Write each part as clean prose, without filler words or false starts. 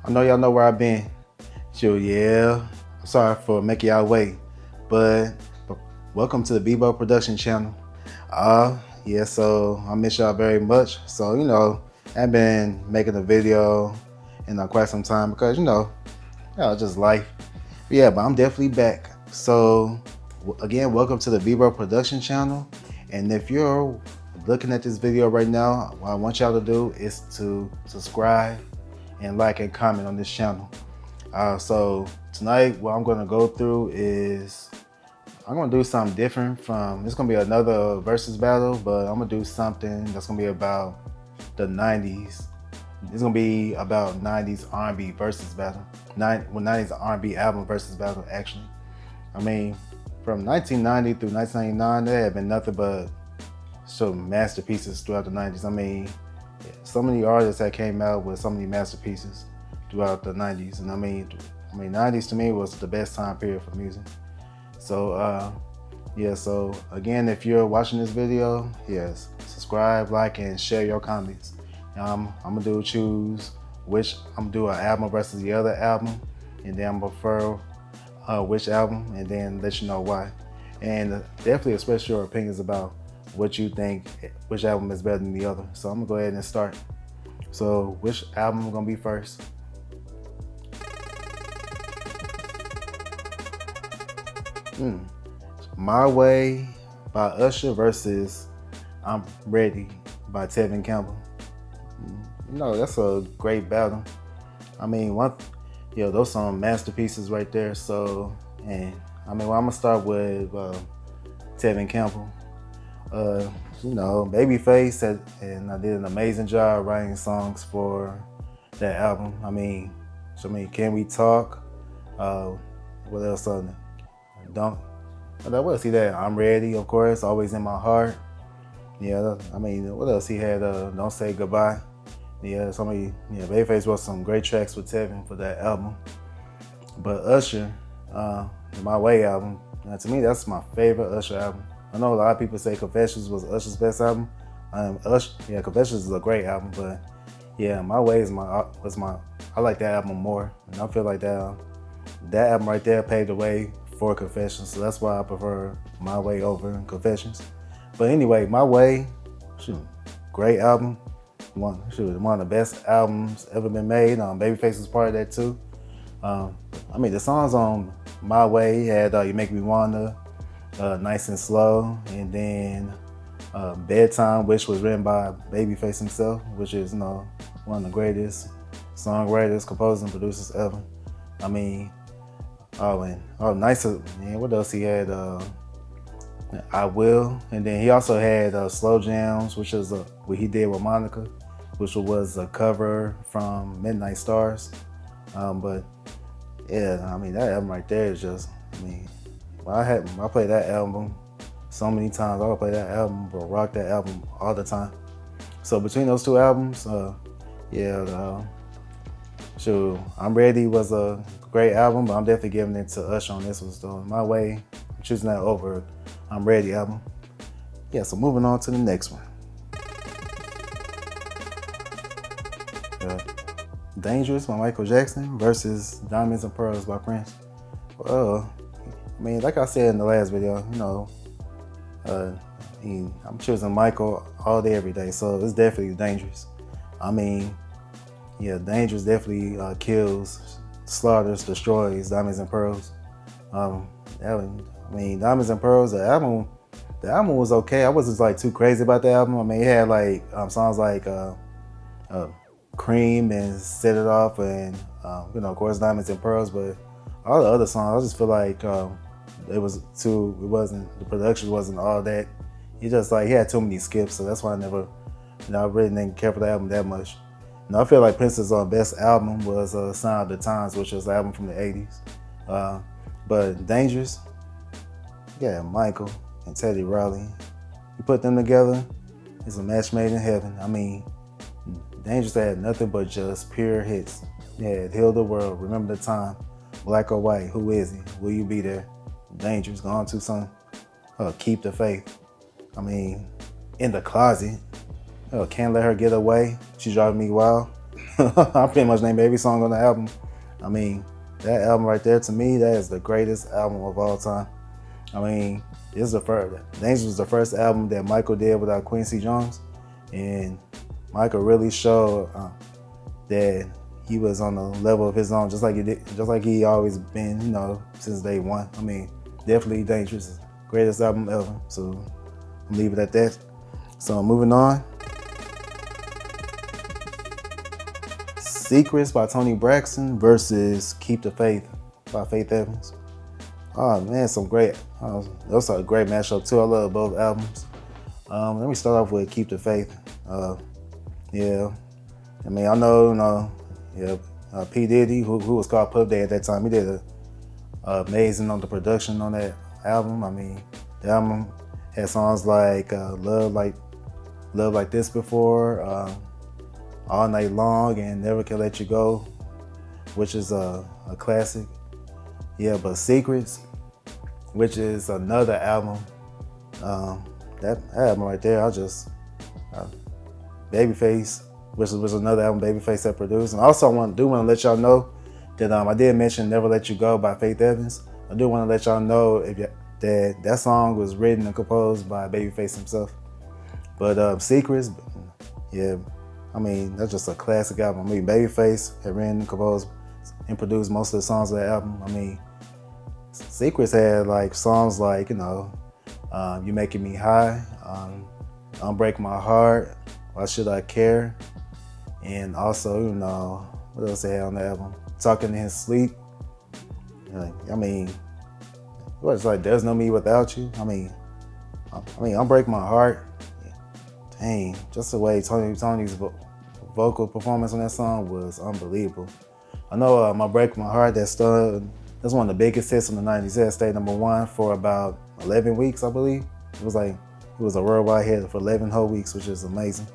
I know y'all know where I've been. Sure, yeah. I'm sorry for making y'all wait, but welcome to the Bebo Production channel. Yeah, so I miss y'all very much. So, I've been making a video in quite some time because, just life. But I'm definitely back. So, again, welcome to the Bebo Production channel. And if you're looking at this video right now, what I want y'all to do is to subscribe and like and comment on this channel. So tonight what I'm going to go through is I'm going to do something different from, it's going to be another versus battle, but I'm going to do something that's going to be about the 90s. It's going to be about 90s R&B versus battle. 90s R&B album versus battle, actually. I mean, from 1990 through 1999, there have been nothing but some masterpieces throughout the 90s. I mean, so many artists that came out with so many masterpieces throughout the 90s. And I mean 90s to me was the best time period for music. So so again, if you're watching this video, yes, subscribe, like, and share your comments. I'm gonna choose which, I'm gonna do an album versus the other album, and then I'm gonna prefer which album, and then let you know why. And definitely express your opinions about what you think, which album is better than the other. So I'm gonna go ahead and start. So which album is gonna be first? My Way by Usher versus I'm Ready by Tevin Campbell. That's a great battle. I mean, those some masterpieces right there. So, and I mean, I'm gonna start with Tevin Campbell. Babyface and I did an amazing job writing songs for that album. I mean, Can We Talk? What else on it? What else he had? I'm Ready, of course, Always in My Heart. Yeah, I mean, what else he had? Don't Say Goodbye. Yeah, Babyface wrote some great tracks with Tevin for that album. But Usher, the My Way album, to me, that's my favorite Usher album. I know a lot of people say Confessions was Usher's best album. Confessions is a great album, but yeah, My Way I like that album more. And I feel like that album right there paved the way for Confessions, so that's why I prefer My Way over Confessions. But anyway, My Way, great album. One of the best albums ever been made. Babyface was part of that too. The songs on My Way had You Make Me Wanna, Nice and Slow, and then Bedtime, which was written by Babyface himself, which is one of the greatest songwriters, composers, and producers ever. I mean, Nice. Man, what else he had? I Will, and then he also had Slow Jams, which is what he did with Monica, which was a cover from Midnight Stars. But yeah, I mean, that album right there is just, I played that album so many times. I would play that album, but rock that album all the time. So between those two albums, I'm Ready was a great album, but I'm definitely giving it to Usher on this one. So My Way, I'm choosing that over I'm Ready album. Yeah, so moving on to the next one. Dangerous by Michael Jackson versus Diamonds and Pearls by Prince. Well, like I said in the last video, I'm choosing Michael all day, every day. So it's definitely Dangerous. Dangerous definitely kills, slaughters, destroys Diamonds and Pearls. Diamonds and Pearls, the album was okay. I wasn't too crazy about the album. It had songs like Cream and Set It Off, and of course Diamonds and Pearls. But all the other songs, I just feel like the production wasn't all that. He had too many skips, so that's why I really didn't care for the album that much. I feel like Prince's best album was Sign of the Times, which was an album from the 80s. But Dangerous, yeah, Michael and Teddy Riley, you put them together, it's a match made in heaven. Dangerous had nothing but just pure hits. Yeah, Heal the World, Remember the Time, Black or White, Who Is He, Will You Be There, Dangerous, Gone Too Soon, Keep the Faith. In the Closet, Can't Let Her Get Away, She Driving Me Wild. I pretty much named every song on the album. I mean, that album right there, to me, that is the greatest album of all time. I mean, this is the first. Dangerous was the first album that Michael did without Quincy Jones, and Michael really showed that he was on a level of his own, just like he always been, since day one. I mean, definitely Dangerous, greatest album ever. So I'm leave it at that. So moving on. Secrets by Tony Braxton versus Keep the Faith by Faith Evans. Oh man, that was a great matchup too. I love both albums. Let me start off with Keep the Faith. Yeah, I mean, I know, P. Diddy, who was called Puff Daddy at that time, he did amazing on the production on that album. I mean, the album had songs like Love Like This Before, All Night Long, and Never Can Let You Go, which is a classic. Yeah, but Secrets, which is another album, that album right there, Babyface, which was another album Babyface had produced. And also I do want to let y'all know that I did mention Never Let You Go by Faith Evans. I do want to let y'all know that song was written and composed by Babyface himself. But Secrets, yeah, I mean, that's just a classic album. I mean, Babyface had written, composed, and produced most of the songs of the album. I mean, Secrets had like songs like, You Making Me High, Unbreak My Heart, Why Should I Care? And also, what else they had on the album? Talking in His Sleep. I mean, it's like There's No Me Without You. I mean, Unbreak My Heart. Dang, just the way Tony's vocal performance on that song was unbelievable. I know Break My Heart, that's one of the biggest hits in the 90s. It stayed #1 for about 11 weeks, I believe. It was a worldwide hit for 11 whole weeks, which is amazing.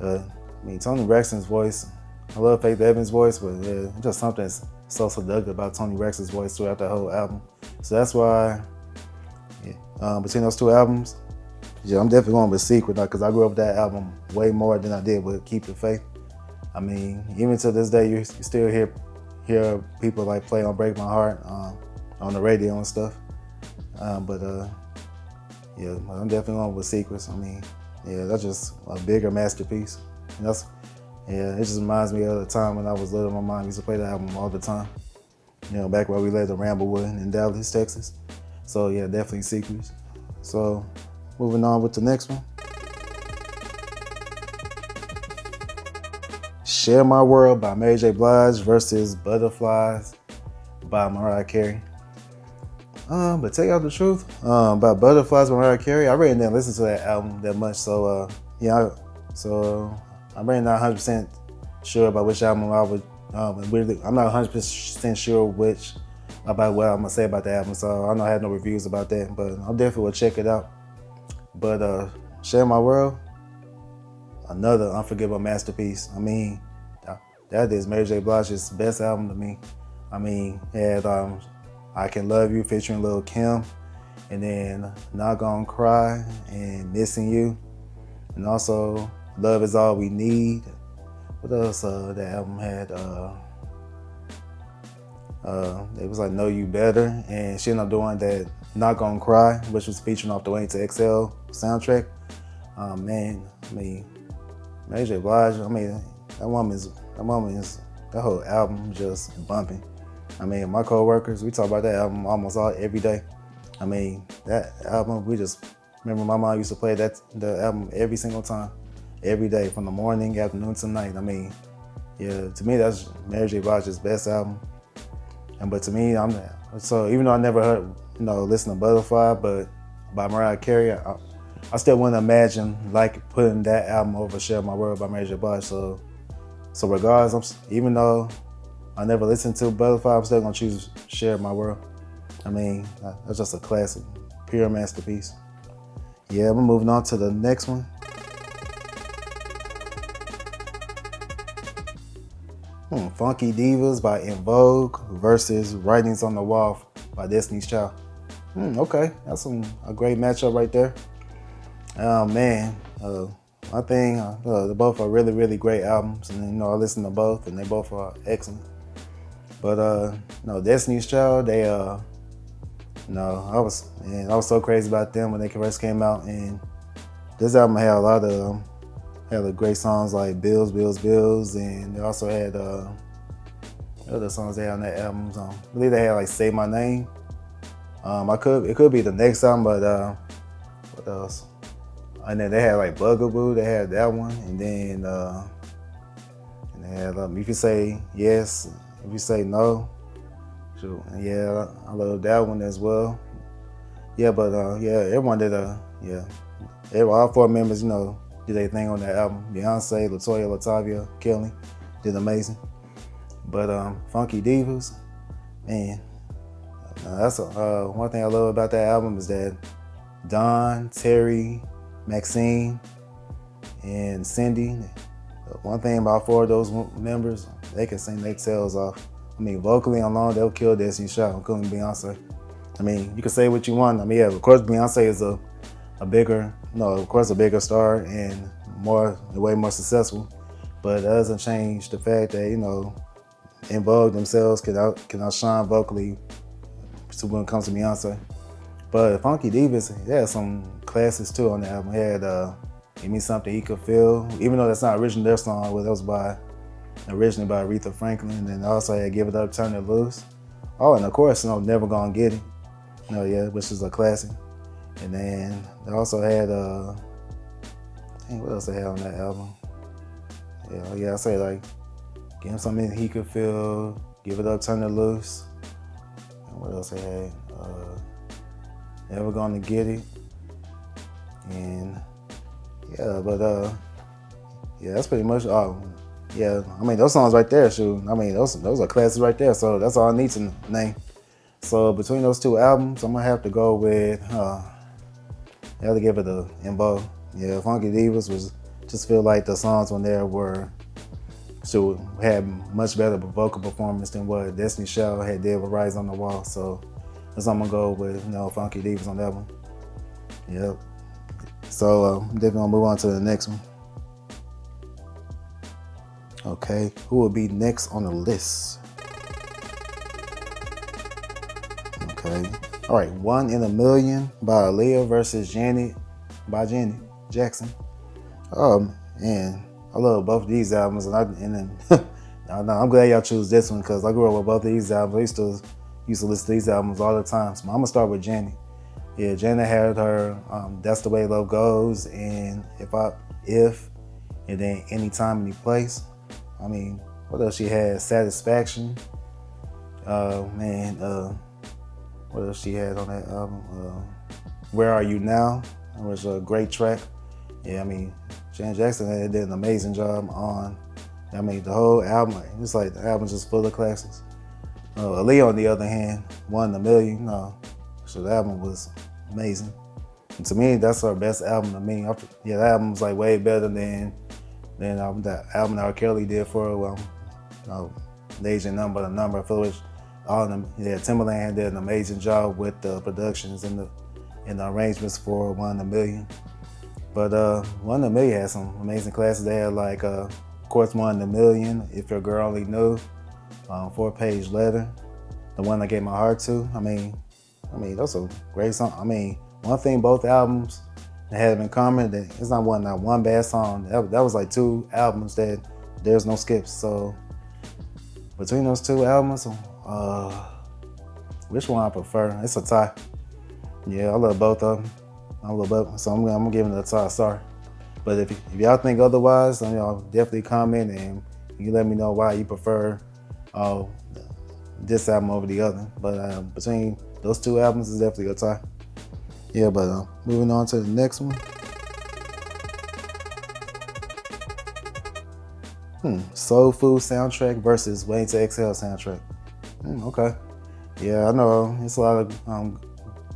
I mean, Tony Braxton's voice, I love Faith Evans' voice, but yeah, just something so seductive about Tony Braxton's voice throughout the whole album. So that's why, between those two albums, yeah, I'm definitely going with Secret, because I grew up with that album way more than I did with Keep the Faith. I mean, even to this day, you still hear people like play on Break My Heart on the radio and stuff. Yeah, I'm definitely going with Secrets. I mean, yeah, that's just a bigger masterpiece. And it just reminds me of the time when I was little. My mom used to play that album all the time. Back where we lived in Ramblewood in Dallas, Texas. So yeah, definitely Secrets. So moving on with the next one. Share My World by Mary J. Blige versus Butterflies by Mariah Carey. But tell y'all the truth, about Butterflies by Mariah Carey, I really didn't listen to that album that much. So I'm really not 100% sure about which album I would. I'm not 100% sure about what I'm gonna say about the album. So I don't have no reviews about that, but I definitely will check it out. But Share My World, another unforgettable masterpiece. I mean, that is Mary J. Blige's best album to me. I mean, it had I Can Love You featuring Lil' Kim, and then Not Gonna Cry and Missing You, and also Love Is All We Need. What else that album had? It was like Know You Better, and she ended up doing that Not Gonna Cry, which was featuring off the Waiting to Exhale soundtrack. Man, I mean, Mary J. Blige, I mean, that whole album just bumping. I mean, my co-workers, we talk about that album almost every day. I mean, that album, remember my mom used to play the album every single time, every day, from the morning, afternoon to night. I mean, yeah, to me, that's Mary J. Blige's best album. But to me, so even though I never heard, listen to Butterfly, but by Mariah Carey, I still wouldn't imagine like putting that album over Share My World by Mary J. Blige. So regardless, even though I never listened to Butterfly, I'm still gonna choose Share My World. I mean, that's just a classic, pure masterpiece. Yeah, we're moving on to the next one. Funky Divas by In Vogue versus Writings on the Wall by Destiny's Child. Okay, that's a great matchup right there. Man, I think they both are really, really great albums, and you know I listen to both, and they both are excellent. But no, Destiny's Child, they no, I was so crazy about them when they first came out, and this album had a lot of had great songs like Bills, Bills, Bills, and they also had other songs they had on that album. I believe they had like Say My Name. It could be the next album, but what else? And then they had like Bugaboo, they had that one, and then they had If You Say Yes, If You Say No. Sure. Yeah, I love that one as well. Yeah, but yeah, everyone did all four members, you know, did their thing on that album. Beyonce, LaToya, Latavia, Kelly did amazing. But Funky Divas, man, that's one thing I love about that album is that Dawn, Terry, Maxine, and Cindy. One thing about four of those members, they can sing their tails off. I mean, vocally alone, they'll kill Destiny's Child, including Beyonce. I mean, you can say what you want. I mean, yeah, of course, Beyonce is a bigger star and way more successful. But it doesn't change the fact that, you know, En Vogue themselves can outshine vocally when it comes to Beyonce. But Funky Divas, they had some classics too on the album. They had Give Me Something He Could Feel, even though that's not originally their song, that was originally by Aretha Franklin. And then also had Give It Up, Turn It Loose. Oh, and of course, you know, Never Gonna Get It. You know, yeah, which is a classic. And then they also had what else they had on that album? Yeah, I say like Give Him Something He Could Feel, Give It Up, Turn It Loose. And what else they had? Never Gonna Get It. And yeah, but yeah, that's pretty much all. Yeah, I mean those songs right there, shoot. I mean those are classics right there. So that's all I need to name. So between those two albums, I'm gonna have to go with. I have to give it a En Vogue. Yeah, Funky Divas was just feel like the songs on there had much better vocal performance than what Destiny's Child had did with Rise on the Wall. So that's what I'm gonna go with. You know, Funky Divas on that one. Yep. So definitely gonna move on to the next one. Okay, who will be next on the list? Okay. All right, One in a Million by Aaliyah versus Janet by Janet Jackson. Man, I love both of these albums, and I'm glad y'all choose this one because I grew up with both of these albums. I used to listen to these albums all the time. So I'm gonna start with Janet. Yeah, Janet had her That's the Way Love Goes, and If, and then Anytime, Any Place. I mean, what else she had? Satisfaction. What else she had on that album? Where Are You Now? It was a great track. Yeah, I mean, Janet Jackson did an amazing job on, I mean, the whole album. It's like the album's just full of classics. Aaliyah, on the other hand, One in a Million. So the album was amazing. And to me, that's her best album to me. Yeah, that album was like way better than that album that R. Kelly did for Age Ain't Nothing But a Number, for which all of them, yeah, Timbaland did an amazing job with the productions and the arrangements for One in a Million. But One in a Million had some amazing classics. They had like, of course, One in a Million, If Your Girl Only Knew, 4-Page Letter, the one I gave my heart to. I mean, those are great songs. I mean, one thing both albums have in common, that it's not one bad song. That was like two albums that there's no skips. So between those two albums, which one I prefer? It's a tie. Yeah, I love both of them. So I'm gonna give it a tie. Sorry, but if y'all think otherwise, then y'all definitely comment and you let me know why you prefer this album over the other. But between those two albums, is definitely a tie. Yeah, but moving on to the next one. Soul Food soundtrack versus Waiting to Exhale soundtrack. Okay. Yeah, I know it's a lot of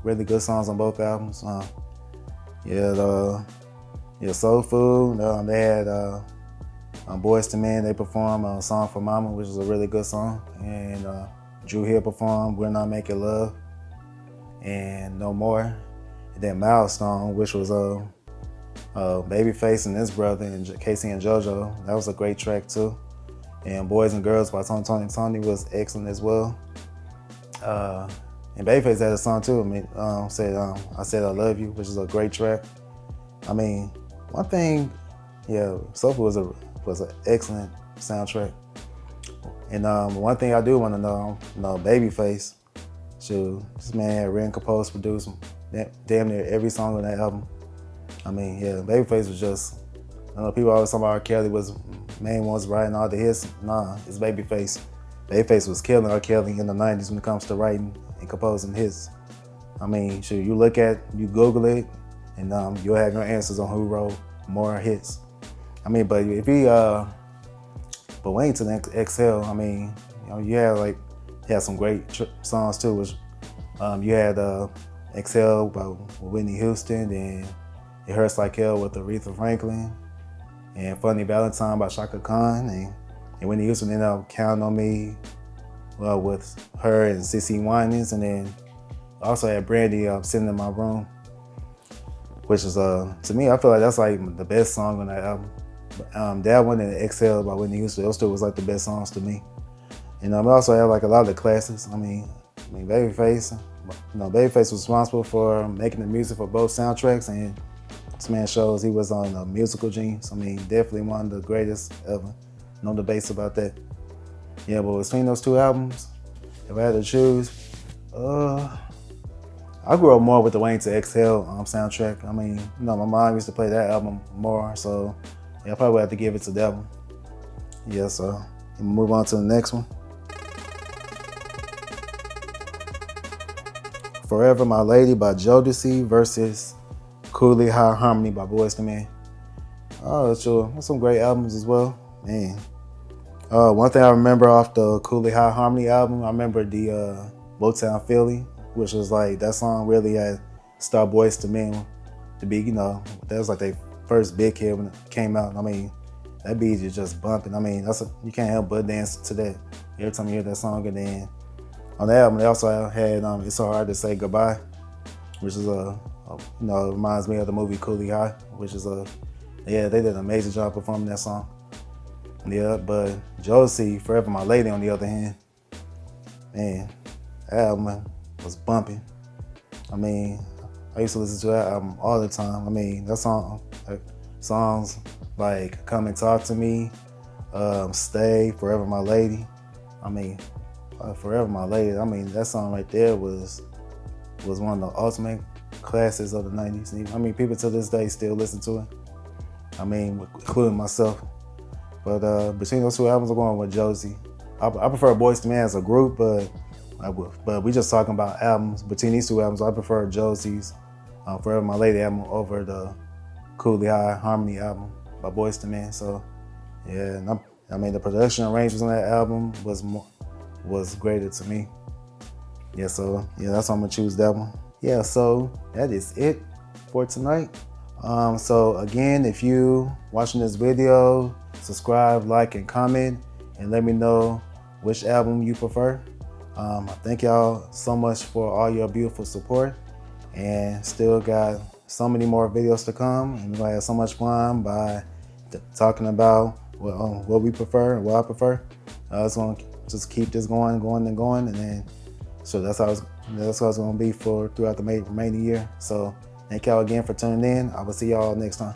really good songs on both albums. Soul Food. They had Boyz II Men. They performed a song for Mama, which is a really good song, and Drew Hill performed We're Not Making Love and No More. And then Milestone, which was Babyface and his brother, and Casey and JoJo. That was a great track too. And Boys and Girls by Tony was excellent as well. And Babyface had a song too. I said I Love You, which is a great track. I mean, one thing, yeah, Soulful was an excellent soundtrack. And one thing I do want to know, Babyface, shoot, this man had written, composed, produced damn near every song on that album. I mean, yeah, Babyface was just, I know people always talk about R. Kelly was main ones writing all the hits. Nah, it's Babyface. Babyface was killing R. Kelly in the 90s when it comes to writing and composing hits. I mean, shoot, you Google it, and you'll have your answers on who wrote more hits. I mean, but if but Wayne and Exhale, I mean, you had some great songs too. Which you had Exhale by Whitney Houston, and It Hurts Like Hell with Aretha Franklin, and Funny Valentine by Shaka Khan, and Whitney Houston ended up Counting on Me, with her and CeCe Winans, and then also had Brandy Sitting in My Room, which is to me, I feel like that's like the best song on that album. That one and Exhale by Whitney Houston, those two was like the best songs to me. And I also had like a lot of the classics. I mean, Babyface, Babyface was responsible for making the music for both soundtracks, and this man shows he was on a musical genius. I mean, definitely one of the greatest ever. No debates about that. Yeah, but between those two albums, if I had to choose, I grew up more with the Wayne to Exhale soundtrack. I mean, my mom used to play that album more, so yeah, I probably would have to give it to that one. Yeah, so we'll move on to the next one. Forever My Lady by Jodeci versus Cooley High Harmony by Boyz II Men. Oh, sure, that's some great albums as well, man. One thing I remember off the Cooley High Harmony album, I remember the Motown Philly, which was like, that song really had Star Boyz II Men to be, that was like their first big hit when it came out. I mean, that beat is just bumping. I mean, you can't help but dance to that every time you hear that song. And then on the album, they also had It's So Hard to Say Goodbye, which is reminds me of the movie Cooley High, which is they did an amazing job performing that song. Yeah, but Jodeci, Forever My Lady, on the other hand, man, that album was bumping. I mean, I used to listen to that album all the time. I mean, that songs like Come and Talk to Me, Stay, Forever My Lady. I mean, Forever My Lady, I mean, that song right there was one of the ultimate classics of the 90s. I mean, people to this day still listen to it. I mean, including myself. But between those two albums, I'm going with Jodeci. I prefer Boyz II Men as a group, but we just talking about albums. Between these two albums, I prefer Jodeci's Forever My Lady album over the Cooley High Harmony album by Boyz II Men. So yeah, I mean, the production arrangements on that album was greater to me. Yeah, so yeah, that's why I'm gonna choose that one. Yeah, so that is it for tonight. So again, if you watching this video, subscribe, like, and comment, and let me know which album you prefer. I thank y'all so much for all your beautiful support, and still got so many more videos to come, and we're gonna have so much fun by talking about what we prefer and what I prefer. It's gonna just keep this going, and then so that's how it's gonna be throughout the remaining year. So thank y'all again for tuning in. I will see y'all next time.